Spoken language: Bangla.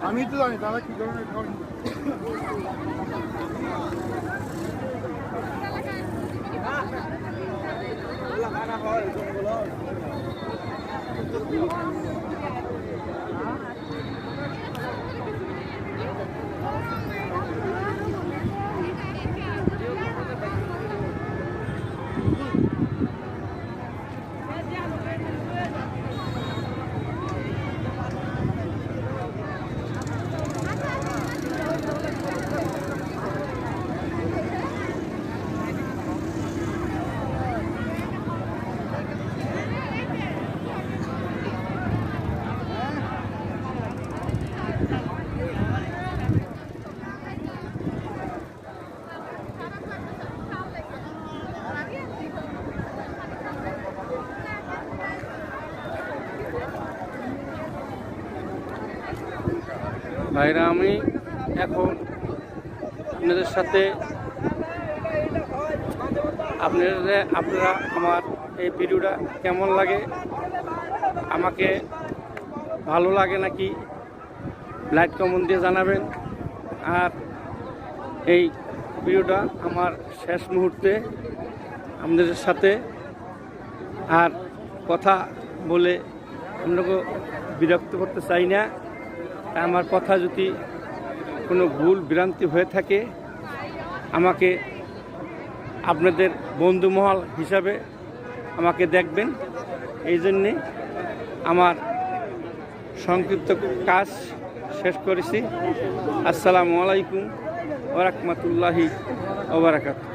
আমি তো জানি তারা কি ধরনের খাওয়া ভাইরা, আমি এখন আপনাদের সাথে আপনারা আমার এই ভিডিওটা কেমন লাগে, আমাকে ভালো লাগে নাকি লাইক কমেন্ট দিয়ে জানাবেন। আর এই ভিডিওটা আমার শেষ মুহূর্তে আপনাদের সাথে আর কথা বলে আপনাকে বিরক্ত করতে চাই না। আমার কথা যদি কোনো ভুল ভ্রান্তি হয়ে থাকে আমাকে আপনাদের বন্ধুমহল হিসাবে আমাকে দেখবেন। এই জন্যে আমার সংক্ষিপ্ত কাজ শেষ করেছি। আসসালামু আলাইকুম ওয়া রাহমাতুল্লাহি ওয়া বারাকাতুহু।